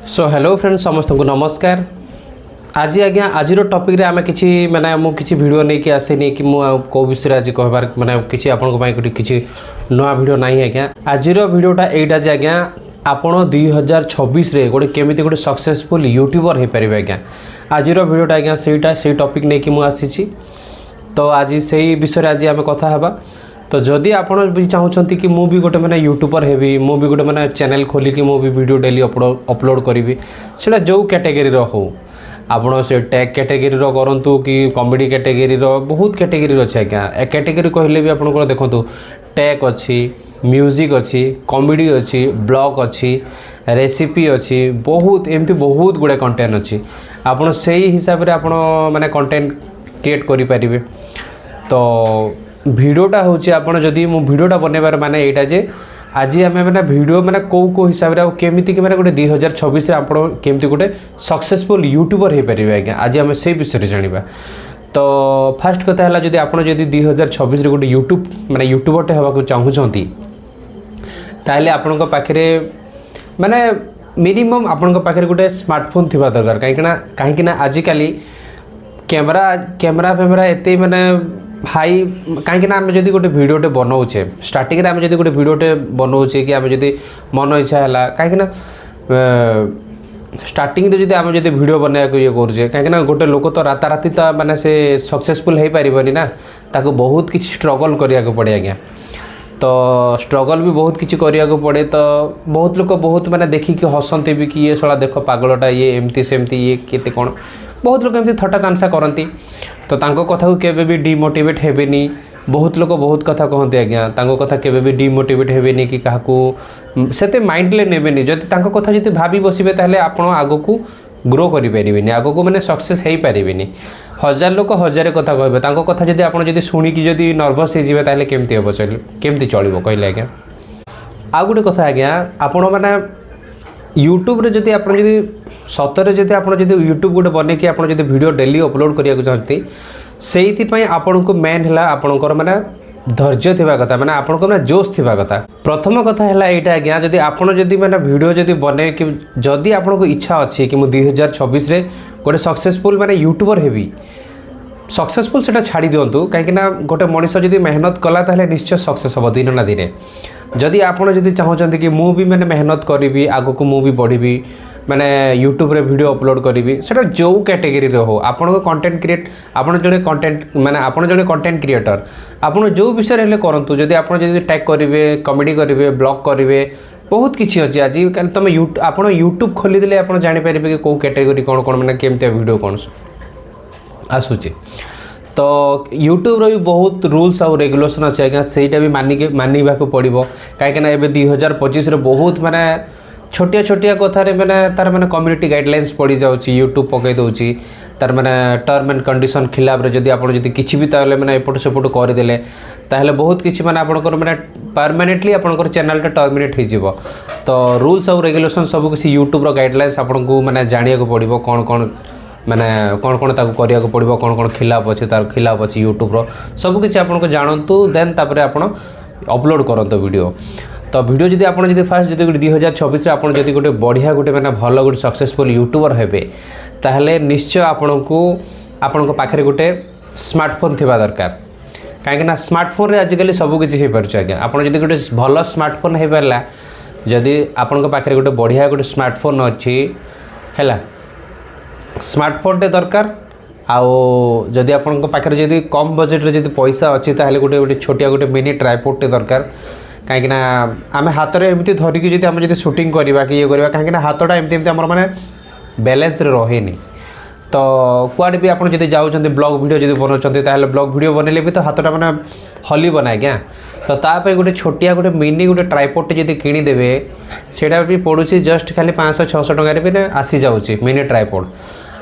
So hello friends समस्त को नमस्कार। आज आज्ञा आज टॉपिक रे आम कि माने मु किसी वीडियो नहीं कि आसेनी कि मु को विषय आज कहबार माने किसी आपन किसी नया वीडियो नहीं आज्ञा। आज वीडियोटा एटा जे आज्ञा आपण 2026 रे गोटे केमिति गोटे सक्सेसफुल यूट्यूबर हो पारे आज्ञा। आज वीडियोटा आज्ञा से टॉपिक नहीं कि मु आसी तो आज से विषय आज आम कथा हेबा। तो जदि आपण भी चाहूँगी कि मु भी गोटे मैंने यूट्यूबर हेबी मु भी गोटे मैंने चैनल खोलिकी मु भी वीडियो डेली अपलोड करी से जो कैटेगरी हो आपड़ से टैग कैटेगरी करूँ कि कॉमेडी कैटेगरी बहुत कैटेगरी अच्छे आज्ञा। कैटेगरी कहले भी आपंकर देखो टैग अच्छी म्यूजिक अच्छी कॉमेडी अच्छी ब्लॉग अच्छी रेसिपी अच्छी बहुत एमती बहुत गुड़े कंटेंट अच्छी आपड़ से हिसाब से आप माने कंटेंट क्रिएट करें। तो भिडियोटा हूँ आपड़ जदि मो भिडियोटा बनइबार माने यहाँ जे आज आम मैंने भिडियो मैंने कौ हिसाब से केमिति मैंने गोटे 2026 आप केमती गोटे सक्सेसफुल यूट्यूबर हो पारे आज्ञा। आज आम से विषय जाना। तो फास्ट कथा है जदि आप 2026 गोटे यूट्यूब माने यूट्यूबरटे होगा चाहूँगी ताहले आपण पाखे माने मिनिमम आपण पाखे गोटे स्मार्टफोन थी दरकार कहीं आजिकल कैमरा फेमरा एत माने हाई कहीं आम जब गोटे भिडियोटे बनाऊे स्टार्टिंग आम जब गोटे भिडियोटे बनाऊे कि आम जब मन इच्छा है कहीं स्टार्टिंग जब आम जब भिडियो बनवाक ये करुचे कहीं गोटे लोक तो राताराति तो माने से सक्सेसफुल हो पारनी ना ताको बहुत किसी स्ट्रगल करने को पड़े आज्ञा। तो स्ट्रगल भी बहुत किसी करने को पड़े। तो बहुत लोग बहुत माने देखिकी हसंती भी कि ये सला देख पागलटा ये एमती सेमती ये केते कौन बहुत लोग एमती थट्टा तामसा करती। तो तांको कथा को केबे भी डिमोटिवेट हेबेनी बहुत लोग बहुत कथा कहते आज्ञा तांको कथा केबे भी डिमोटिवेट हेबेनी कि काहाकू सेते माइंडले नेबेनी जदि तांको कथा जदि भाबी बसिबे ताहले आपण आगो को ग्रो करि परिबेनी आगो को माने सक्सेस हेई परिबेनी। हजार लोग हजार कथा कहबे तांको कथा जदि आपण जदि सुनिकी जदि नर्वस हे जिवे ताहले केमती हेबो केमती चलिबो कहले आज्ञा। आ गुटे कथा आज्ञा आपण माने यूट्यूब रे जदि आपण जदि सतरे जदि आप यूट्यूब गोटे बन कि आप वीडियो डेली अपलोड करने को चाहती से आपण को मेन है आपणकर माने धैर्य थिबा कथा माने आपणकर माने जोश थिबा कथा। प्रथम कथा है यहाँ आज्ञा जदि आपण जदि माने वीडियो जदि बने कि जदि आपण को इच्छा अच्छी कि 2026 रे गोटे सक्सेसफुल माने यूट्यूबर हेबी सक्सेसफुल से छाड़ी दिंतु कहीं गोटे मनीष जदि मेहनत कला ताहले निश्चय सक्सेस हम दिन ना दिन। जदि आपड़ जदि चाहूँगी कि मु भी मैंने मेहनत करी आगो को मु भी बढ़ी माने यूट्यूब रे वीडियो अपलोड करी सेटा जो कैटेगरी हो आपण को कंटेंट क्रिएट आपण जड़े कंटेंट माने आपण जड़े कंटेंट क्रिएटर आपण जो विषय हेले करंतु जदि आपण जदि टैग करेंगे कॉमेडी करेंगे ब्लॉग करेंगे बहुत किसी अच्छी आज कल तुम आपण यूट्यूब खोली देले आपण जानि परिबे कि को कैटेगरी कौन कौन माने केमते वीडियो कौन आसुचे। तो यूट्यूब भी बहुत रूल्स और रेगुलेशन अच्छे आज्ञा सेटा भी मानिबा को पड़ो कहीं एबे 2025 रे बहुत माने छोटिया छोटिया कथार मैंने तार मैंने कम्युनिटी गाइडलाइंस पड़ी जाऊँगी यूट्यूब पकई दूसरी तार मैंने टर्म एंड कंडीशन खिलाफ जदि आप किसी भी ताले मैंने एपट सेपट करदे ताहले बहुत किसी माने आपनकर मैंने परमानेंटली आपनकर चैनलटा टर्मिनेट हो। तो रूल्स और रेगुलेशन सब किसी यूट्यूब गाइडलाइंस आपको मैंने जाना पड़ो कौन कौन मैंने कौन कौन ताको करिया को पड़ो कौन कौन खिलाफ अच्छे तार खिलाफ अच्छे यूट्यूब सब किसी आपको जानतु देन तापर आप अपलोड करते वीडियो। तो वीडियो जदि आप फास्ट जब 2026 आप गोटे बढ़िया गोटे मैंने भल गोटे सक्सेसफुल यूट्यूबर हेबे ताहले निश्चय आपण पाखे गोटे स्मार्टफोन थिबा दरकार कहीं स्मार्टफोन रे आजिकल सब किसी हो पारे आज्ञा। आप गोटे भल स्मार्टफोन हो पारा जदि आपण पाखे गोटे बढ़िया गोटे स्मार्टफोन अच्छी है स्मार्टफोनटे दरकार आउ जदि आपण पाखे जदि कम बजेट रे जदि पैसा अच्छी ताहले गोटे गोटे छोटिया गोटे मिनी ट्राइपॉडटे दरकार कहीं आम हाथ में एमती धरिकी जब आम जब शूटिंग करवा कि ये करवा कहीं हाथटा एमती एमती आम मैंने बैलेंस रहे। तो कुआड़े भी आप जाऊँच ब्लॉग वीडियो जब बनाते ब्लॉग वीडियो बनइले भी तो हाथटा मैंने हल बना आज्ञा। तो तापाई गोटे छोटिया गोटे मिनी गोटे ट्राइपॉडटे जब किणीदेवे सेटा भी पड़ू जस्ट खाली 500-600 टकर भी आसी जाऊँगी मिनी ट्राइपॉड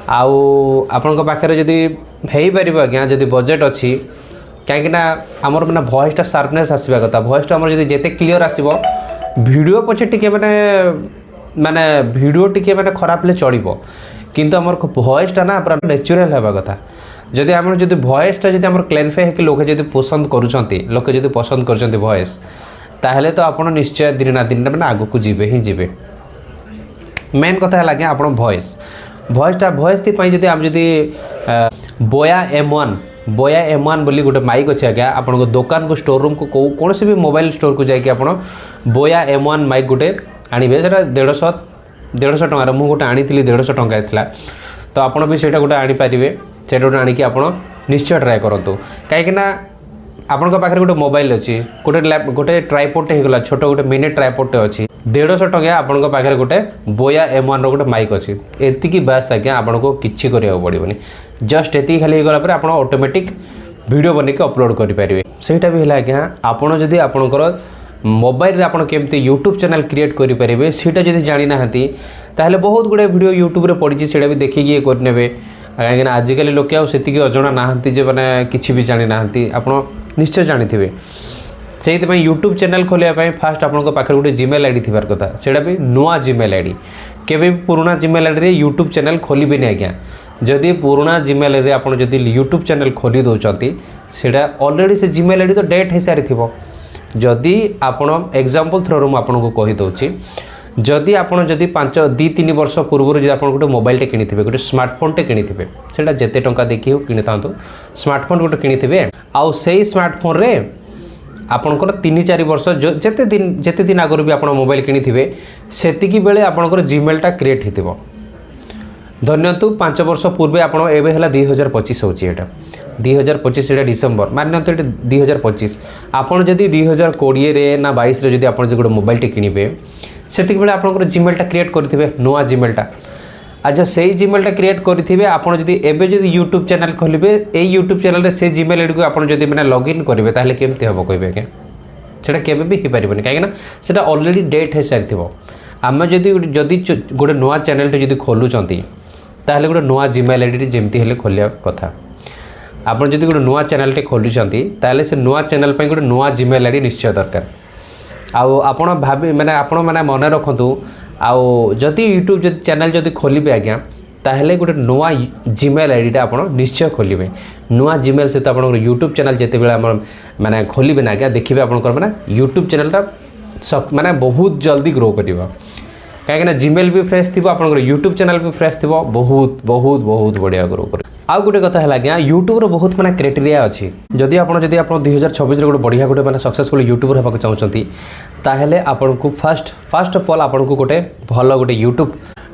आउ आपण पाखे जदि हो पार आज्ञा जदि बजेट अच्छी कहीं आमर मैंने भॉइसटा शार्पनेस आसवा कथा भॉइसटा आमर जदि जेते क्लियर आसो वीडियो पछे टिके माने वीडियो टिके माने खराब ले चलिबो किंतु आमर भॉइसटा ना पूरा नेचुरल हेबा कथा। जदि आमर जदि भॉइसटा जदि आमर क्लैरिफाई है कि लोके जदि पसंद करूछंती लोके जदि पसंद करछंती भॉइस ताहले तो आपण निश्चय दिन ना दिन माने आगो को जीवे ही जीवे। मेन कथा है आज्ञा आप भॉइस थी जदि आम जदि बोया M1 बोली गोटे माइक अच्छे आज्ञा आपन दुकान को स्टोर रूम को कौन भी मोबाइल स्टोर को जाकि आप बोया M1 माइक गोटे आनिबे सेटा 150 टंकार मुझे गोटे आनी 150 टंका था तो आपड़ भी सेटा गोटे आनीपारे से गोटे आणिकी आप निश्चय ट्राए करूँ कहीं आपण पाखे गोटे मोबाइल अच्छी गोटे ट्राइपॉड होगा छोट गोटे मिनी ट्राइपॉड अच्छी 150 टंका आपण पाखे गोटे बोया M1 गोटे माइक अच्छी एतिकी बास आज्ञा आपको किसी करा पड़ोनी जस्ट एति खाली होगा पर आप ऑटोमेटिक वीडियो बनके अपलोड करेंगे सेटा भी है आज्ञा आपड़ जदि आपणकर मोबाइल आप केमती यूट्यूब चैनल क्रिएट करेंगे सीटा जब जानी ना ताहले बहुत गुड़े वीडियो यूट्यूब रे पड़ी से भी देखिए करने कहीं आजिकल लोके आती अजणा नहांती जे मैंने किसी भी जानी ना आप निश्चय जानी थे से यूट्यूब चैनल खोलिया फास्ट आपको पाखे गोटे जीमेल आईडी थी कथा से भी नुआ जीमेल आईडी केवे भी पुराना जीमेल आईडी यूट्यूब चैनल खोलिबेनि आज्ञा जदि पुराना जीमेल रे आप यूट्यूब चैनल खोली दौरान से ऑलरेडी से जीमेल आईडी तो डेट हो सारी थी जदि आपण एग्जांपल थ्रो मुझे आपको कहीदे जदि आपड़ जदि 2-3 वर्ष पूर्व जब आप गोटे मोबाइल किनी गोटे स्मार्टफोन किनी से जिते टंका देखिए कि था स्मार्टफोन गोटे किनी आउ से स्मार्टफोन रे आपणकर 3-4 वर्ष जिते दिन आगुरी भी आप मोबाइल किनी सेतिकी बेले आपणकर जीमेलटा क्रिएट होता धन्यतु 5 वर्ष पूर्व आपड़ एवं 2025 होची 2025 डिसेम्बर मानते 2025 आपड़ जदि 2020 ना 22 रे जदि आप गोटे मोबाइल किनिबे सेतिक बेले आपनकर जीमेलटा क्रिएट करथिबे नुआ जीमेलटा अच्छा से जीमेलटा क्रिएट करेंगे आपड़ जदि एबे जदि यूट्यूब चैनल खोलिबे ए यूट्यूब चैनल रे से जीमेल आईडी को आपड़ जदि माने लॉगिन करेंगे ताहले केमती हम कहबे आज्ञा सेटा केबे भी हो पारिबनी कहीं सेटा ऑलरेडी डेट हो सारी थो आम जदि गोटे नुआ चैनल जदि खोलुचंती ताहले गोटे नुआ जीमेल आईडी जेमती हेले खोलिया कथा आप जदि गोटे नुआ चैनल टे खोलुचंती ताहले से नुआ चैनल पे गोटे नुआ जीमेल आईडी निश्चय दरकार आपण भाभी मैंने आपण मैंने मन रखु आउ जदि यूट्यूब जदि चैनल जदि खोलिबे आज्ञा ताहले गोटे नुआ जीमेल आईडीटा आप निश्चय खोलिबे नुआ जीमेल सहित आप यूट्यूब चैनल जिते बेले माने खोलिबे ना आज्ञा देखिए आपंकर माने यूट्यूब चैनलटा माने बहुत जल्दी ग्रो करिवो कहीं जीमेल भी फ्रेश थी आप यूट्यूब चैनल भी फ्रेश थी बहुत बहुत बहुत बढ़िया ग्रो कर आउ गोटे कथा है आज्ञा यूट्यूब बहुत माने क्राइटेरिया अच्छी जदि आप 2026 गोटे बढ़िया गोटे माने सक्सेसफुल यूट्यूबर होगा चाहते ताहले आपको फर्स्ट ऑफ ऑल आपको गोटे भल गोटे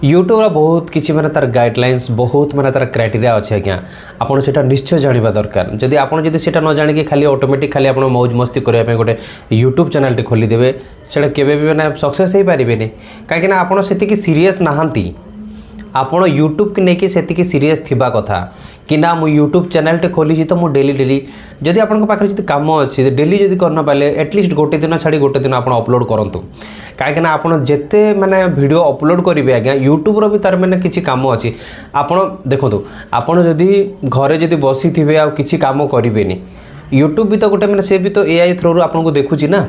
यूट्यूब बहुत किसी माने तार गाइडलाइंस बहुत माने तार क्राइटेरिया अच्छे आज्ञा आपन सेटा निश्चय जानिबा दरकार जदि आपन जदि सेटा न जानिके खाली ऑटोमेटिक खाली आपन मौज मस्ती करबा गोटे यूट्यूब चैनल टे खोली देबे सेटा केबे भी माने सक्सेस हो पारिबेनी काहे ना आपन सेति सीरियस नहांती आपण यूट्यूब की लेकिन से सीरीयस थिबा कथा कि ना मु यूट्यूब चैनल टे खोली तो मु डेली जदि आपन पाखे जदि काम अच्छी डेली जदि करना पाले एटलिस्ट गोटे दिन छाड़ी गोटे दिन आप अपलोड करूँ कहीं आपन जिते माने वीडियो अपलोड करेंगे आज्ञा यूट्यूब रो भी तार मैंने किसी काम अच्छी आपन देखो आपन जदि घरे जदि बसी थे आ किसी काम करेंगे यूट्यूब भी तो गोटे मैंने से भी तो एआई थ्रू आपको देखुची ना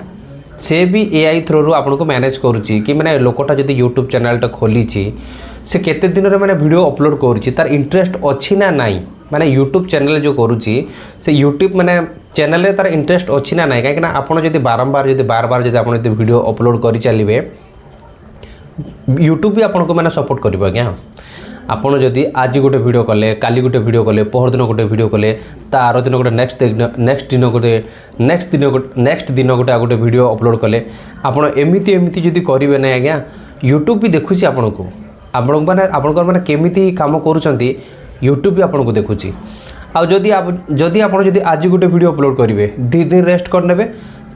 से भी एआई थ्रू आपको मैनेज करुच्ची कि मैंने लोकटा जदि यूट्यूब चैनल खोली से केते दिन में वीडियो अपलोड करुच्ची तार इंटरेस्ट अच्छी ना नाई माने यूट्यूब चैनल जो करुच्ची से यूट्यूब माने चैनल रे तार इंटरेस्ट अच्छी ना नाई कहीं आपड़ जब बारंबार जब आप वीडियो अपलोड कर चलिए यूट्यूब भी आपको मैंने सपोर्ट कर आज्ञा आपड़ जदि आज गोटे वीडियो कले काली गोटे वीडियो कले पहर दिन गोटे वीडियो कले तार दिन गोटे नेक्स्ट दिन गोटे नेक्स्ट दिन गोटे वीडियो अपलोड कले आप एमती जदि करेंगे ना आज्ञा यूट्यूब भी देखुची आपको मैंने केमिति काम करुँच यूट्यूब भी आपको देखुची आदि आप आज गोटे वीडियो अपलोड करेंगे 2 दिन रेस्ट करने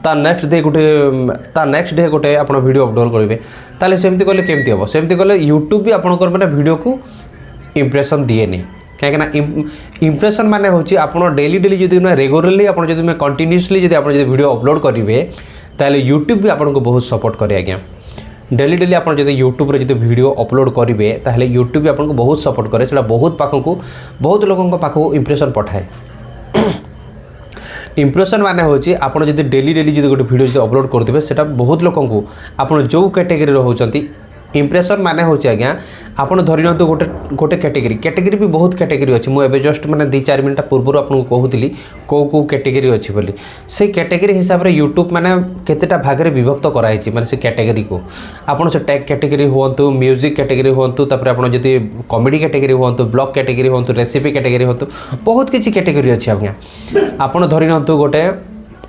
ता नेक्स्ट डे गोटे आप वीडियो अपलोड करेंगे ताले सेमती कले केमती हम सेमती कले यूट्यूब भी आपंकर मैंने वीडियो को इम्प्रेशन दिएनि कहीं इम्प्रेशन माने होची आपन डेली जदि रेगुलरली आप कंटिन्यूअसली जदि आप वीडियो अपलोड करेंगे ताले यूट्यूब भी आपको बहुत सपोर्ट करे आज्ञा डेली आप यूट्यूब रे जब वीडियो अपलोड करेंगे ताहले यूट्यूब भी आपको बहुत सपोर्ट करे सेटा बहुत पाखक बहुत लोगों पाखक इम्प्रेशन पठाए इम्प्रेशन माने होची आपण जदि डेली जब गोटे वीडियो जब अपलोड करते सेटा बहुत लोगों को आप जो कैटेगरी होती इम्प्रेशन माने होची आज्ञा आपण धरि नतु गोटे गोटे कैटेगरी भी बहुत कैटेगरी अछि। मु एबे जस्ट माने 2-4 मिनिट पूर्व आपन को कहूतली को कैटेगरी अछि बोली। से कैटेगरी हिसाब रे यूट्यूब माने केतेटा भाग रे विभक्त कराई छि। माने से कैटेगरी को आपण से टेक कैटेगरी होंतु, म्यूजिक कैटेगरी होंतु, तापर आपण जति कॉमेडी कैटेगरी होंतु, ब्लॉग कैटेगरी होंतु, रेसिपी कैटेगरी होंतु, बहुत किछि कैटेगरी अछि आज्ञा। आपण धरि नतु गोटे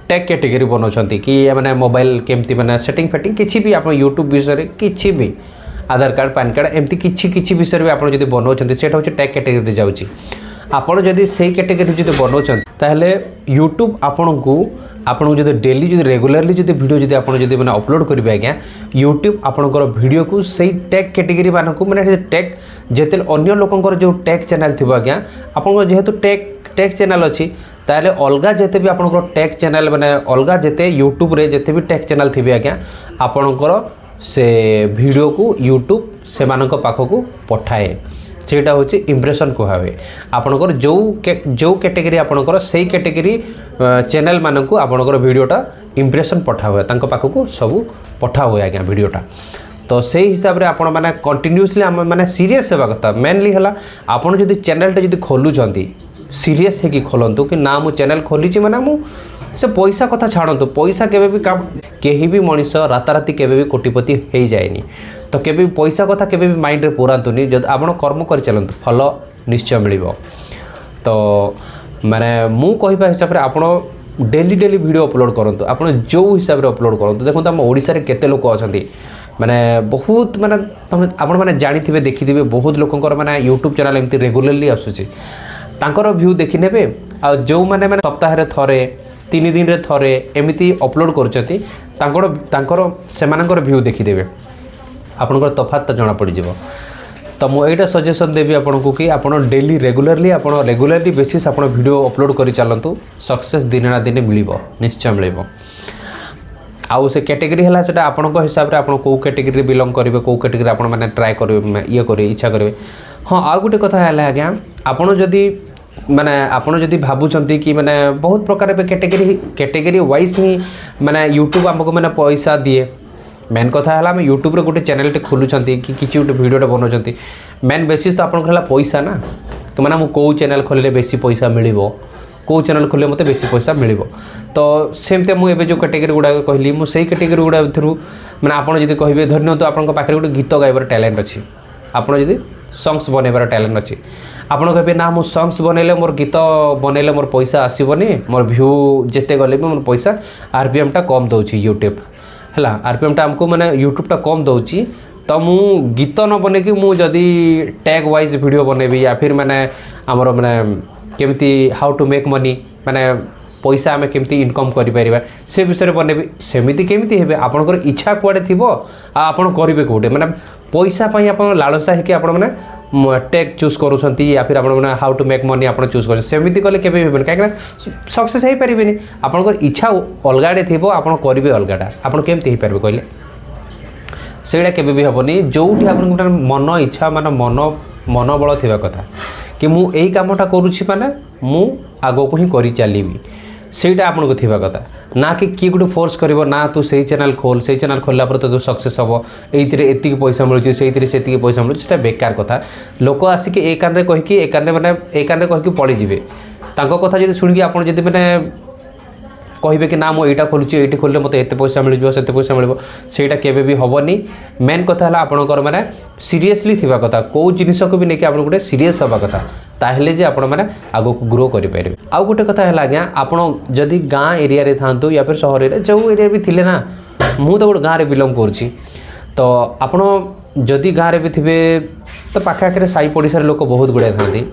टेक कैटेगरी बनाउछंती कि माने मोबाइल केमती माने सेटिंग फेटिंग किछि भी आपण यूट्यूब विषय रे किछि भी आधार कार्ड पैन कार्ड एमती किछि विषय रे आपण जदि बनाउछंती सेटा होछि टेक कैटेगरी जाउछि। आपण जदि सेही कैटेगरी जदि बनाउछंती ताहले यूट्यूब आपन जदि डेली जदि रेगुलरली जदि वीडियो जदि आपण जदि माने अपलोड करिवे आज्ञा यूट्यूब आपनकर वीडियो को सेही टेक कैटेगरी मानकु माने टेक जेते अन्य लोकंकर जो टेक चैनल थिबो आज्ञा आपन जेहेतु टेक चैनल अछि ताले अलगा जेते भी आपनकर टेक चैनल माने अलगा जेते यूट्यूब रे जेते भी टेक चैनल थिबे आज्ञा आपनकर से वीडियो को यूट्यूब से मानक पाखकु पठाए। सेटा होची इंप्रेशन को हवे आपनकर जो कैटेगरी आपनकर सेही कैटेगरी चैनल मानकु आपनकर वीडियोटा इंप्रेशन पठा हुए तांको पाखकु सब पठा हुए आज्ञा वीडियोटा। तो सही हिसाब रे आपण माने कंटिन्यूअसली हम माने सीरियस हेबा कथा। मेनली हला आपण जदि चैनल जदि खोलुचंती सीरियस है कि खोलंतु कि ना मु चैनल खोली माने मु से पैसा कथा छाड़तु। पैसा केबे भी काम केही भी मनीष राताराति केबे भी कोटिपति हो जाएनी। तो केबे पैसा कथा केबे भी माइंड रे पुरातुनी जब आपण कर्म कर चलतु फल निश्चय मिलिबो। तो माने मु कहिबा हिसाब रे आपण डेली वीडियो अपलोड करंतु। आपण जो हिसाब रे अपलोड करंतु देखो हम ओडिसा रे केते लोक अछंती माने बहुत माने तुम आपण माने जानिथिबे देखिथिबे बहुत लोकंकर माने यूट्यूब चैनल एमती रेगुलरली आसुची तांकर व्यू देखि नेबे आ जो माने सप्ताह रे थरे 3 दिन रे थरे एमिति अपलोड करचती तांकर सेमानकर व्यू देखि देबे आपनकर तफात जना पड़ी जिवो। तो मु एटा सजेशन देबी आपनको कि आपण डेली रेगुलरली बेसिस आपण वीडियो अपलोड करि चलंतु सक्सेस दिन ना दिन मिलिबो निश्चय मिलिबो। आउ से कैटेगरी हला सेटा आपनको हिसाब रे आपण को कैटेगरी बिलोंग करिवे को कैटेगरी आपण माने ट्राई करिवे ये करिवे इच्छा करिवे। हां आ गुटे कथा हला आज्ञा आपण जदि भाबुचंती कि माने बहुत प्रकार पे कैटेगरी वाइज ही माने यूट्यूब हमको माने पैसा दिए। मेन कथा हला हम यूट्यूब रे गोटे चैनल टे खोलुचंती कि किछि गोटे वीडियोटे बनौचंती मेन बेसिस तो आपन हला पैसा ना। तो माने हम को चैनल खोलले बेसी पैसा मिलिबो को चैनल खोलले मते बेसी पैसा मिलिबो। तो सेमते मु एबे जो कैटेगरी गुडा कहली मु सेही कैटेगरी गुडा थ्रू माने आपन जदि कहिबे धन्य तो आपन पाखरे गोटे गीत गाइबार टैलेंट अछि आपन जदि सॉन्ग्स बनेबार टैलेंट अछि आपन कहबे ना मु सॉन्ग्स बनेले मोर गीत बनेले मोर पैसा आसीबनी मोर व्यू जेते गले भी मोर पैसा आरपीएम टा कम दउछि यूट्यूब हला आरपीएम टा हमको माने यूट्यूब टा कम दउछि। तो मु गीत न बने कि मु जदि टैग वाइज वीडियो बनेबी या फिर माने हमर माने केमती हाउ टू मेक मनी माने पैसा आम केमती इनकम करि परिबा से विषय बनेबी सेमिति केमिति हेबे आपनकर इच्छा कुआडे थिबो आपन करिवे कोटे माने पैसा पई आपन लालसा है कि आपन माने टेक चूज करूछंती या फिर आपन माने हाउ टू मेक मनी आपन चूज कर सेमिति कले केबे हेबे काहे सक्सेस हे परिबेनी आपनकर इच्छा अलगाडे थिबो आपन करिवे अलगाडा आपन केमति हे परिबे कहले सेडा केबे भी हबनी जोठी आपन मन इच्छा माने मन बळ थिबा कथा कि मु एई कामटा करूछि माने मु आगो को ही करि चलीबी सेटा आपन को थिबा कथा ना कि की गुटे फोर्स करिवो ना तू सही चैनल खोलला पर तो सक्सेस हबो एइतिरे एतिक पैसा मिलुछि सेइतिरे सेतिक पैसा मिलुछि सेटा बेकार कथा। लोक आसी कि ए कान रे कहि कि ए कान रे कहि कि पळि जिवे तांको कथा जदि सुनि कि आपन जदि माने कहिबे कि ना मो एटा खोलुछि एटी खोलले मते एते पैसा मिल जिवो सेते पैसा मिलबो सेटा केबे भी हबनी। मेन कथा हला आपनकर माने सीरियसली थिबा कथा को जिनिस को भी नेकी आपन गुटे सीरियस हबा कथा ताहले जे आपण माने आगो को ग्रो करि पारिबे। आ गुटे कथा हला आज्ञा आपण जदि गाँ एरिया रे थांतु या फिर शहर रे जो एरिया भी थिले ना मु तो गोटे गाँ रे बिलोंग करछि तो आपण जदि गाँ रे भी थिबे तो पाखाखरे साई पड़िसा लोक बहुत गुडा थांती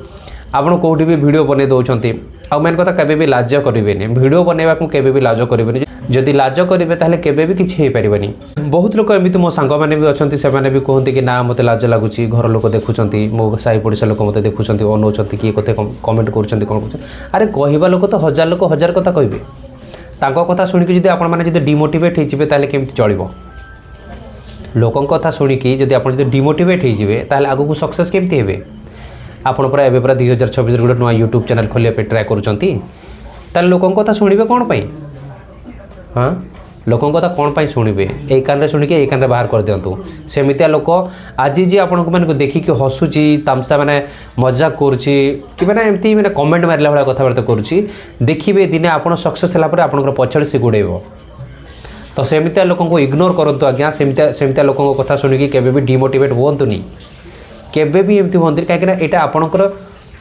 आपण कोठी भी वीडियो बने दउछंती आ मेन कथा केबे भी लाज करिवेनी वीडियो बनेबा को केबे भी लाज करिवेनी जदि लाज करिवे ताहले केबे भी किछि हे परिबेनी। बहुत लोक एमिति मो सांग माने भी अछंती से माने भी कहंती कि ना मते लाज लागुची घर लोक देखुचंती मो साई पड़िसा लोक मते देखुचंती अनौचंती कि कते कमेंट करूचंती कोन करूचंती अरे कहिबा लोक तो हजार कथा कहिबे तांको कथा सुनि कि जदि आपण माने जदि डिमोटिवेट हे जिवे ताहले केमति चलिबो लोकन कथा सुनि कि जदि आपण जदि डिमोटिवेट हे जिवे ताहले आगु को सक्सेस केमति हेबे आपण पूरा एबे पूरा 2026 रे नया यूट्यूब चैनल खोलिया पे ट्राई करूचंती ताले लोकन कथा सुनिबे कोन पई हां लोक कथा कौन पाई शुणवे ये कान शुणिक ये कान बाहर कर दिंतु सेमितिया लोक आज जी आपण मैंने देखिक हसुची तामसा मैंने मजाक करुच्ची कि मैंने एमती मैंने कमेंट मारला भाया कथबार्ता करुच्ची देखिए दिने आप सक्सेस है आप पछाड़ से गोड़ेब तो सेमितिया लोक इग्नोर करूँ आज्ञा सेमितिया लोक कथा शुणिकी केबे भी डिमोटिवेट हुंतुनी केबे भी एमती हमें कहीं यहाँ आपणकर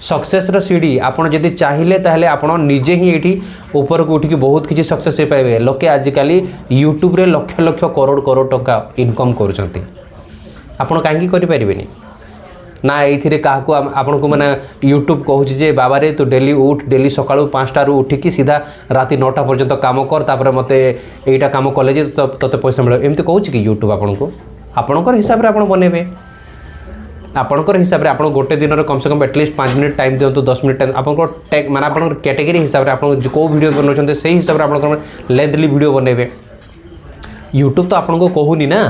सक्सेस सीढ़ी आपड़ जदि चाहिए ताहले आपण निजे ही ये ऊपर को उठिक बहुत किसी सक्सेस हो पाए लोके आजिकल यूट्यूब रे लक्ष लक्ष करोड़ करोड़ टका इनकम करुँच आपड़ कहीं करें ना ये क्या आपन को मैंने यूट्यूब कहूँ जे बाबा रे तू डेली उठ डेली सकाळू 5टार उठिक सीधा राति 9टा पर्यंत काम कर तापर मते एटा काम कले तोते पैसा मिले एमती कहूँ कि यूट्यूब आपन को आपणकर हिसाब से आप बनइबे आपणकर हिसाब से आप गोटे दिन में कम से कम एटलिस्ट 5 मिनट टाइम दिंतु 10 मिनट टाइम आपन माने आपन कैटेगरी हिसाब से आप कौ वीडियो बनाउछन्ते से हिसाब से आप लेंथली वीडियो बनइबे यूट्यूब तो आपन को कहूनी ना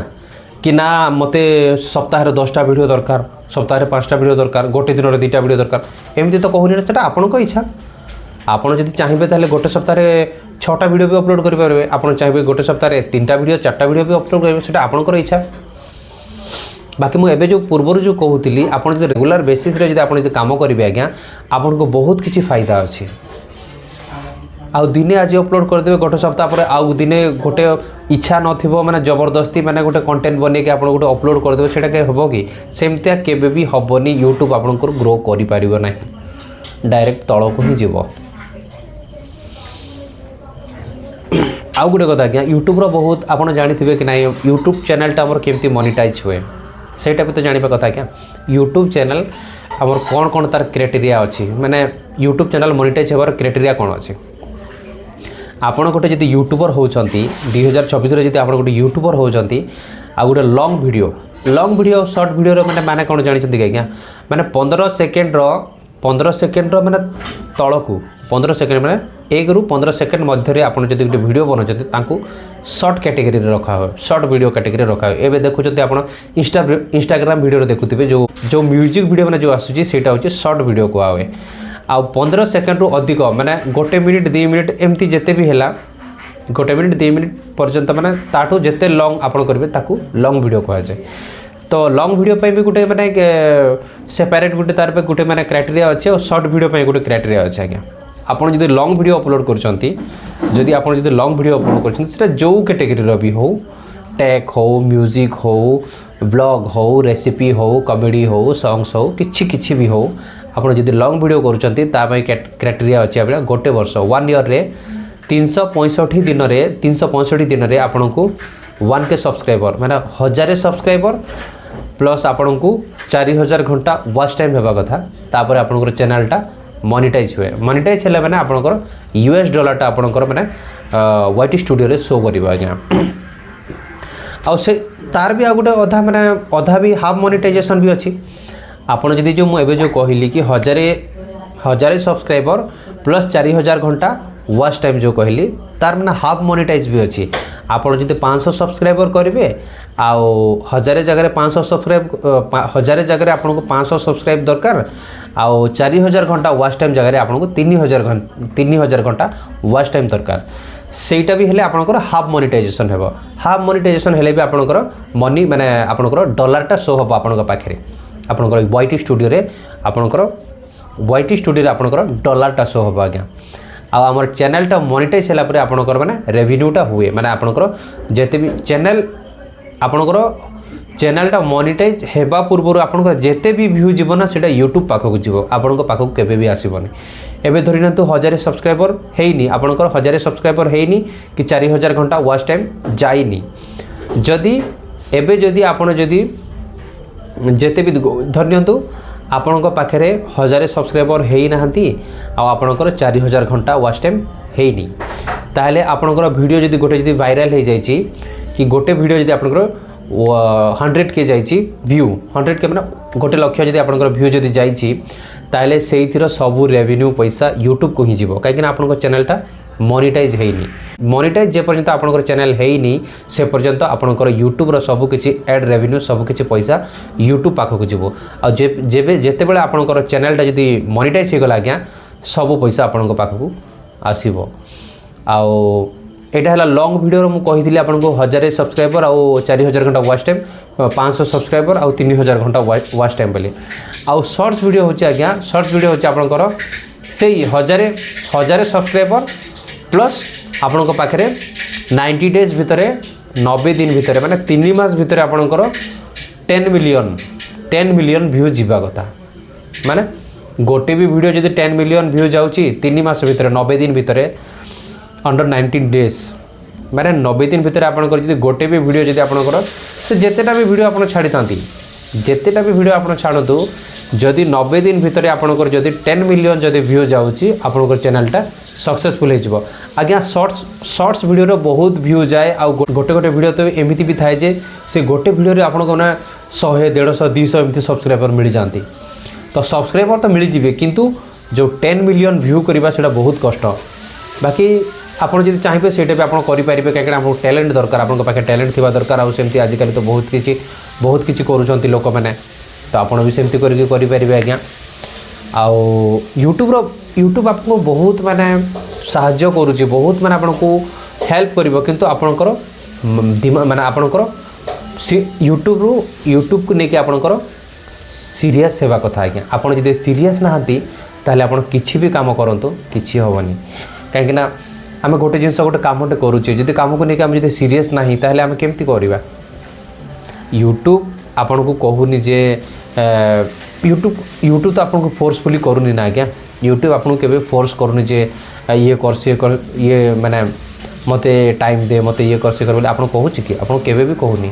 कि ना मते सप्ताह 10टा वीडियो दरकार सप्ताह 5टा वीडियो दरकार गोटे दिन में 2टा वीडियो दरकार एमती तो कहूनी ना सेटा आपन को इच्छा आपन जदि चाहिए ताहले गोटे सप्ताह 6टा वीडियो भी अपलोड कर पारे आपन चाहिए गोटे सप्ताह 3टा वीडियो 4टा वीडियो भी अपलोड करेंगे सेटा आपनकर इच्छा बाकी मुझे जो पूर्वर जो कहूली आप रेगुलर बेसिस रे जब आप काम करेंगे आज्ञा आपन को बहुत किसी फायदा अच्छे आउ दिने आज अपलोड करदे गोटे सप्ताह पर आउ दिने गोटे इच्छा नथिबो माने जबरदस्ती माने गोटे कंटेंट बने कि आप गोटे अपलोड करदे सेटा के हबो कि सेमतिया केबे भी हबनी यूट्यूब आपन को ग्रो करि पारिबो नाही डायरेक्ट तळ को ही जीवो आउ गोटे कथा आज्ञा यूट्यूब रो बहुत आपन जानिथिबे कि नाही यूट्यूब चैनल टा हमर केमती मोनेटाइज हुए सेटा भी तो जानिबा कथा क्या यूट्यूब चैनल हमर कौन कौन तार क्राइटेरिया अच्छी माने यूट्यूब चैनल मोनेटाइज होबार क्राइटेरिया कौन अच्छे आपण गोटे जदि यूट्यूबर होचंती 2024 रे जदि आपण गोटे यूट्यूबर होचंती आ गोटे लॉन्ग वीडियो शॉर्ट वीडियो रे माने कौन जानिचंती आज्ञा माने 15 सेकेंड रो माने तळकू 15 सेकेंड माने 1 रु 15 सेकेंड मध्य आप गोटे वीडियो बनाते शॉर्ट कैटेगरी रखा हुए शॉर्ट वीडियो कैटेगरी रखा हुए एवं देखुं आप इंस्टाग्राम वीडियो देखुए जो म्यूजिक वीडियो मैंने जो आसूँ सेटा हूँ शॉर्ट वीडियो कहुए आ 15 सेकेंड रु अधिक माने 1 मिनिट 2 मिनिट एमती जिते भी है 1 मिनिट 2 मिनिट पर्यंत माने ताठू जिते लॉन्ग आप करेंगे ताकू लॉन्ग वीडियो कहुए तो लॉन्ग वीडियो पे भी गोटे माने सेपरेट गोटे तार पे गोटे माने क्राइटेरिया अच्छे और शॉर्ट वीडियो पे गोटे क्राइटेरिया अच्छे आज्ञा आपन जदि लॉन्ग वीडियो अपलोड करछंती जदि आपन जदि लॉन्ग वीडियो अपलोड करछंती सेटा जो कैटेगरी रो भी हो टेक हो म्यूजिक हो व्लॉग हो रेसिपी हो कॉमेडी हो सॉन्ग्स हो किछि भी हो आपन जदि लॉन्ग वीडियो करछंती ता पय क्राइटेरिया अछि आपन गोटे वर्ष 1 ईयर रे 365 दिन रे आपन को 1K सब्सक्राइबर माने 1000 सब्सक्राइबर प्लस आपन को 4000 घंटा वॉच टाइम हेबा कथा तापर आपन चैनलटा मोनेटाइज हुए मोनेटाइज है मैंने आपंकर $टा आपंकर मैंने वाईटी स्टूडियो रे शो कर आज्ञा आ से तार भी आ गोटे अधा मैंने अधा भी हाफ मोनेटाइजेशन भी अच्छी आपड़ जदि जो मुझे जो कहली कि 1000 सब्सक्राइबर प्लस 4000 घंटा वॉच टाइम जो कहली तार मैंने हाफ मोनेटाइज भी अच्छी आपड़ जब 500 सब्सक्राइबर करेंगे आउ 1000 जगह 500 सब्सक्राइब 1000 जगह आपको 500 सब्सक्राइब दरकार आउ 4000 घंटा वॉच टाइम जगह आपको 3000 घंटा वॉच टाइम दरकार सेटा भी हेले आपनकर हाफ मोनेटाइजेशन हेबो हाफ मोनेटाइजेशन हेले भी आपनकर मनी माने आपनकर डॉलरटा शो होबो आपनकर पाखरे आपनकर वाईटी स्टूडियो रे आपनकर वाईटी स्टूडियो रे आपनकर डॉलरटा शो होबो आज्ञा आ हमर चैनलटा मोनेटाइज होला परे आपनकर माने रेवेन्यूटा हुए माने आपनकर जेते भी चैनल आपनकर चैनलटा मोनेटाइज हेबा पूर्व आपनकर जेते भी व्यू जीवना सेटा यूट्यूब पाखक जीवो आपनकर पाखक केबे भी आसीबनी एबे धरि ना तो 1000 सब्सक्राइबर हेइनी आपनकर 1000 सब्सक्राइबर हेइनी कि 4000 घंटा वॉच टाइम जाइनी जदि एबे जदि आपण जदि जेते भी धरनियंतु आपनक पाखरे 1000 सब्सक्राइबर हेइ नाहंती आ आपनकर 4000 घंटा वॉच टाइम हेइनी ताहले आपनकर वीडियो जदि गोटे जदि वायरल हे जाइछि कि गोटे वीडियो जदि आपनकर 100K जाइछि व्यू 100K माने गोटे लक्ष्य जदि आपनकर व्यू जदि जाइछि ताहले सेइथिर सबु रेवेन्यू पैसा यूट्यूब को ही जीवो काहे कि आपनकर चैनलटा मोनेटाइज हेइनी मोनेटाइज जे पर्यंत आपनकर चैनल हेइनी से पर्यंत आपनकर यूट्यूब रो सबु किछि एड रेवेन्यू सबु किछि पैसा यूट्यूब पाखक जीवो आ जेबे जेते बेले आपनकर चैनलटा जदि मोनेटाइज हे गला आज्ञा सबु पैसा आपनकर पाखक आसीबो आ एटा है लॉन्ग वीडियो मु कही आपको 1000 सब्सक्राइबर आउ 4000 घंटा वॉच टाइम 500 सब्सक्राइबर आउ 3000 घंटा वॉच टाइम बोली आउ शॉर्ट्स वीडियो होची आज्ञा शॉर्ट्स वीडियो होची आपनकर से 1000 सब्सक्राइबर प्लस आपनक पाखरे 90 डेज भितर 90 दिन भितर माने 3 मास भितर आपनकर 10 मिलियन व्यू जीवा कथा माने गोटे भी वीडियो जदि 10 मिलियन व्यू जाउची 3 मास भितर 90 दिन भितर अंडर 19 डेज माने 90 दिन भितर आपनकर जदि गोटे भी वीडियो जदि आपनकर से जेतेटा भी वीडियो आपन छाड़ी थांती जेतेटा भी वीडियो आपन छाड़तु जदि 90 दिन भितर आपनकर जदि 10 मिलियन जदि व्यू जाउची आपनकर चैनलटा सक्सेसफुल हो आज्ञा शॉर्ट्स वीडियो रो बहुत व्यू जाए आ गोटे गोटे वीडियो तो एमती भी थाए जे से गोटे वीडियो रे आपन को ना 100 150 200 एमती सब्सक्राइबर मिल जाती तो सब्सक्राइबर तो मिल जिवे किंतु जो 10 मिलियन व्यू करबा सेटा बहुत कष्ट बाकी आपन जदि चाहिए सेटा भी आपन करि परिबे काकि आपन टैलेंट दरकार आपन पाखे टैलेंट थिबा दरकार आ सेमती आजिकल तो बहुत किछि करूछंती लोक माने तो आपन भी सेमती करके करि परिबे आज्ञा आउ यूट्यूब आपको बहुत माने साहाय्य करूची बहुत माने आपन को हेल्प करिवो किंतु आपनकर माने आपनकर यूट्यूब को लेके आपनकर सीरियस सेवा कथा आज्ञा आपन जदि सीरियस नहांती ताहले आपन किछि भी काम करंतु किछि होवनी काहे ना आम गोटे जिनस गोटे कामटे करुचे जदि काम को लेकिन आम जदि सीरियस नहीं ताहले आम केमती करवा यूट्यूब आपन को कहूनी जे यूट्यूब तो आपन को फोर्सफुली करूनी ना आज्ञा यूट्यूब आपन को केबे फोर्स करूनी जे ये कर से कर ये माने मते टाइम दे मते ये कर से कर बोले आपन कहूँ कि आपन केबे भी कहूनी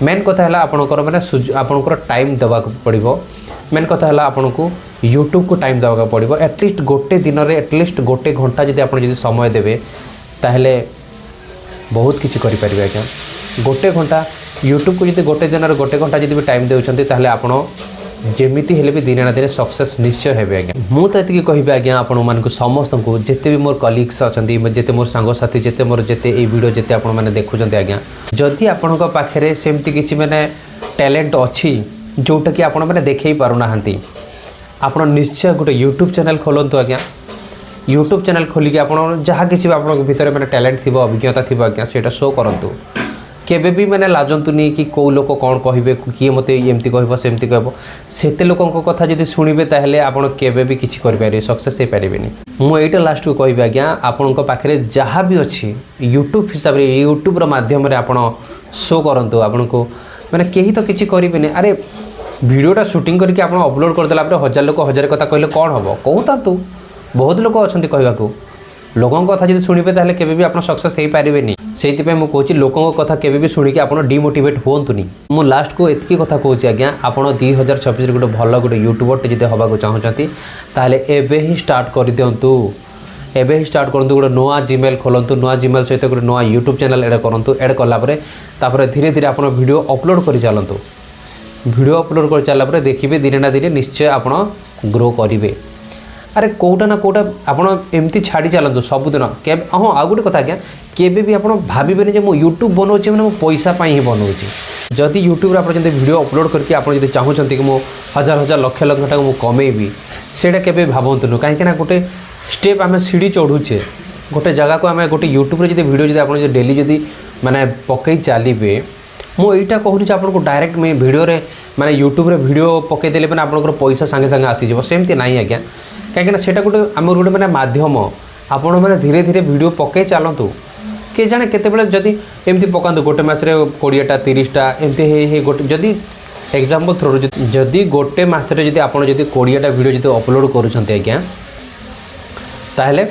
मेन कथा है आपनकर माने आपनकर टाइम देवा पड़िबो मेन कथा है आपन को यूट्यूब को टाइम देवा पड़िबो एटलिस्ट गोटे दिन रे एटलिस्ट गोटे घंटा जदि आपन जदि समय देबे ताहले बहुत किछि करि परिबे आज्ञा गोटे घंटा यूट्यूब को जदि गोटे दिन रे गोटे घंटा जदि भी टाइम देउछंती ताहले आपन जेमिति हेले भी दिन ना दिन सक्सेस निश्चय हेबे आज्ञा मु तो एतिकी कहबे आज्ञा आपन मान को समस्त को जेते भी मोर कलीग्स अछंती जेते मोर सांग साथी जेते मोर जेते ए वीडियो जेते आपन माने देखुछंती आज्ञा जदि आपन को पाखरे सेमति किछि माने टैलेंट अछि जोटा कि आपन माने देखै पारु नाहंती आपन निश्चय गोटे यूट्यूब चैनल खोलंतु आज्ञा यूट्यूब चैनल खोलिक आपन जहाँ किछि आपन भीतर माने टैलेंट थिबो अभिज्ञता थिबो आज्ञा सेटा शो करंतु केबे भी मैंने लाजंतुनी कि कौ लोक कौन कहे किए मत एमती कह सेमती कह सेते लोकों कथा जब शुणवे ताहले आपन केबे भी किछि कर पारे सक्सेस हो पारे मु एटा लास्ट को कहबी आज्ञा आपन पाखे जहाँ भी अच्छी यूट्यूब हिसाब से यूट्यूब माध्यम आपन शो करंतु आपन को माने केही तो किछि करिबेनी अरे वीडियोटा शूटिंग करके आपन अपलोड कर देला 1000 लोक 1000 कथा कहले कौन हम कहता तू बहुत लोक अच्छा कहवाक लोकों कथा जब शुणवे ताहले केबे भी आपन सक्सेस हो पारे से कहूँ लोकों कथा केबे भी शुणिक आप डिमोटिवेट होतुनी मु लास्ट को एतकी कथा कहूँ आज्ञा आपन 2026 गोटे भल गोटे यूट्यूबर जब हवा चाहूँगी ताहले एबे ही स्टार्ट कर दिंतु एबे ही स्टार्ट करूँ गोटे नुआ जीमेल खोलतु नुआ जीमेल सहित गोटे नुआ यूट्यूब चैनल एड करूँ एड कलापर धीरे धीरे आप वीडियो अपलोड कर चलतु वीडियो अपलोड कर चलापर देखिए दिन ना दिन निश्चय आप ग्रो करेंगे अरे कोटा ना कोटा आपड़ एमती छाड़ी चलतु सबुदिन हाँ आउ गोटे कथा आज्ञा केबे भी आप भावे जे मो यूट्यूब बनाऊँ मैंने पैसा ही बनाऊँगी जदि यूट्यूब आप वीडियो अपलोड करके आप चाहूँगी कि मो हजार हजार लक्ष लक्ष घंटा मुझे कमेबी सेटा केबे भावतुनु कहीं गोटे स्टेप आम सीढ़ी चढ़ुचे गोटे जगह को आम गोटे यूट्यूब जब वीडियो जब आप डेली जदि माने पकई चलिए मुझा कहूँ आपको डायरेक्ट मैं वीडियो माने यूट्यूब वीडियो पकईदे मैंने आप पैसा सांगे सांगे आसीज सेमती ना आज्ञा कहीं सेटा गोटे आम गोटे मैंने माध्यम आपण मैंने धीरे धीरे वीडियो पकई चलतु किए जाने केतेबेले जदि एमती पकातु गोटे मसरे 20टा 30टा एमती गोटे जदि एग्जांपल थ्रो जदि गोटे मसरे जदि आप 20टा वीडियो जदि अपलोड करुँच आज्ञा ताहले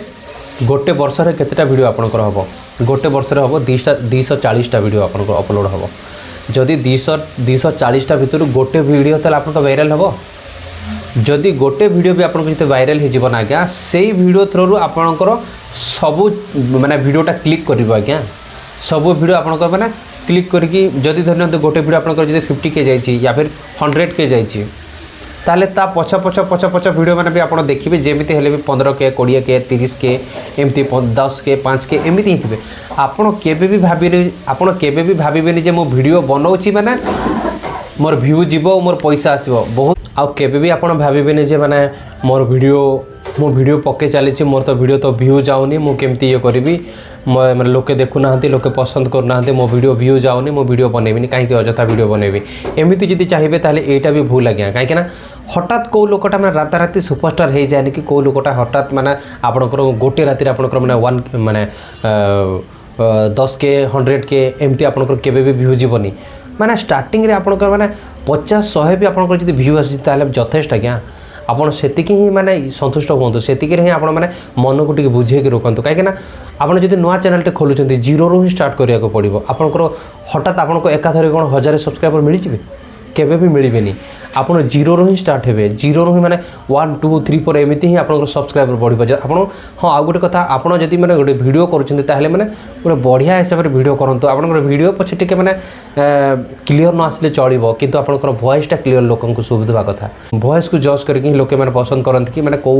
गोटे वर्ष रे केतेटा वीडियो आपनकर हबो गोटे वर्ष रे हबो 240टा वीडियो आपनकर अपलोड हबो जदि 240टा भितर गोटे वीडियो ताले आपनकर वायरल हबो जदि गोटे वीडियो भी आपन जते वायरल हे जीवन आज्ञा सेही वीडियो थ्रू आपनकर सबु माने वीडियोटा क्लिक करिवो आज्ञा सबु वीडियो आपनकर माने क्लिक करके जदि धरन गोटे वीडियो आपनकर जदि 50K जाइछि या फिर 100K जाइछि ताले ता पछ पछ वीडियो मैंने भी आप देखिए जमीती हेले भी 15K 20K 30K एमती 10K 5K एमती ही थे आपड़ केबे भी भावेनि जे मो वीडियो बनाऊँगी माने मोर व्यू जीव मोर पैसा आसो बहुत आउ केबे भी आप भावेनि जे माने मोर वीडियो मो वीडियो पके चली मोर तो वीडियो तो व्यू जाऊनी मु केमती ये करी मैं लोके देखु ना लोके पसंद करना मो वीडियो व्यू जाऊनी मो वीडियो बनैबी कहीं अजथा वीडियो बनैबी एमती जदि चाहिए ताहले एटा भी भूल आज्ञा कहीं हठात कौ लोकटा मैंने राताराति सुपरस्टार हो जाए कि कौ लोकटा हठात मैंने आपंकर गोटे राति आपंकर मैंने 1 मैंने 10K 100K एमती आपंकर केबे भी व्यू जीवनी माने स्टार्टिंग रे आपंकर मैंने 50-100 भी आपंकर जदि व्यू आसी जथेष्ट आज्ञा आपड़ से ही माने संतुष्ट हूँ से ही आप मन को बुझे रोकतु कहीं आप जो नुआ चैनल खोलुं जीरो रू ही स्टार्ट करने पड़ो आपंकर हठात आपको एकाथरे कौन 1000 सब्सक्राइबर मिल केबे भी मिलबेनी आप जीरो रू ही स्टार्ट हे जीरो रू ही मैंने 1 2 3 4 एमती ही आप सब्सक्राइबर बढ़ पाए आप हाँ आउ गोटे कथा आपड़ जब मैंने गोटे वीडियो करें मैंने गोटे बढ़िया हिसाब से वीडियो करूँ आप वीडियो पछे टे मैंने क्लीयर न आसले चलो किंतु आपंकर वॉइसटा क्लीयर लोक शुभुवा कथा वॉइस को जज करके लोके मैंने पसंद करते कि मैंने कौ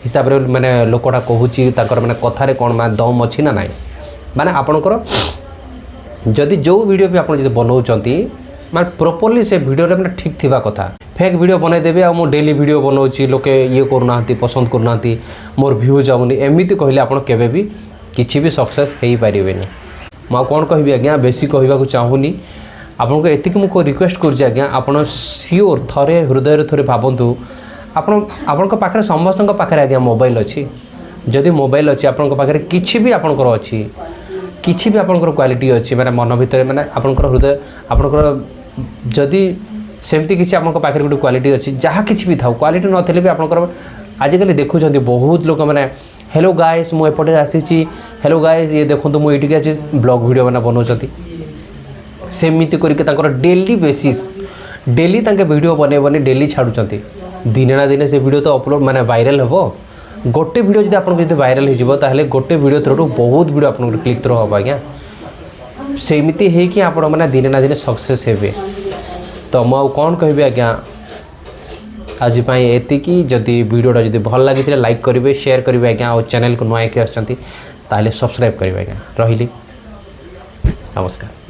हिसाब से मैंने लोकटा कहूँ मैंने कथार कौन मैं दम अच्छी ना ना माने आपंकर जदि जो वीडियो भी आप बनाऊँ मैं प्रॉपर्ली से वीडियो रे मैंने ठीक थिबा कथा फेक वीडियो बनईदेवी आ डेली वीडियो बनाऊँगी लोके ये करना पसंद करना मोर व्यू जाऊनी एमती कहले आप केबे भी किसी भी सक्सेस हो पारे मुझे कौन कहि आज्ञा बेसी कहवाक चाहूनी आपको एतिक मुझे रिक्वेस्ट कर आज्ञा आपड़ सियोर थरे हृदय थोड़े भावतु आपण पाखे समस्त पाखे आज्ञा मोबाइल अच्छी जदि मोबाइल अच्छी आपण पाखे किसी भी आपंकर अच्छी किसी भी आपंकर क्वालिटी अच्छी मैंने मन भितर मैंने आपंकर हृदय आपंकर जदि सेमती किसी आप पाखे गोटे क्वालिटी अच्छी जहाँ किसी भी था क्वालिटी नथिले भी आपंकर आजिकल देखुं बहुत लोक मैंने हेलो गाइस मु एपटे आसी हेलो गाइस ये देखो मुझे आज ब्लॉग वीडियो मैंने बनाऊँ सेमती करके डेली बेसिस डेली वीडियो बनैबनी डेली छाड़ुं दिने ना दिने से वीडियो तो अपलोड मैंने वायरल हम गोटे वीडियो जब आपको वायरल हो गोटे वीडियो थ्रू बहुत वीडियो आप क्लिक थ्रू हम आज्ञा सेमती है आप दिने ना दिने सक्सेस हे तो मुझे कौन कहि आज्ञा आज एतिकी जदि वीडियोटा जब भल लगी लाइक करेंगे शेयर करेंगे आज्ञा और चैनल को नुआ के आसछंती ताले सब्सक्राइब करेंगे आज्ञा रही नमस्कार।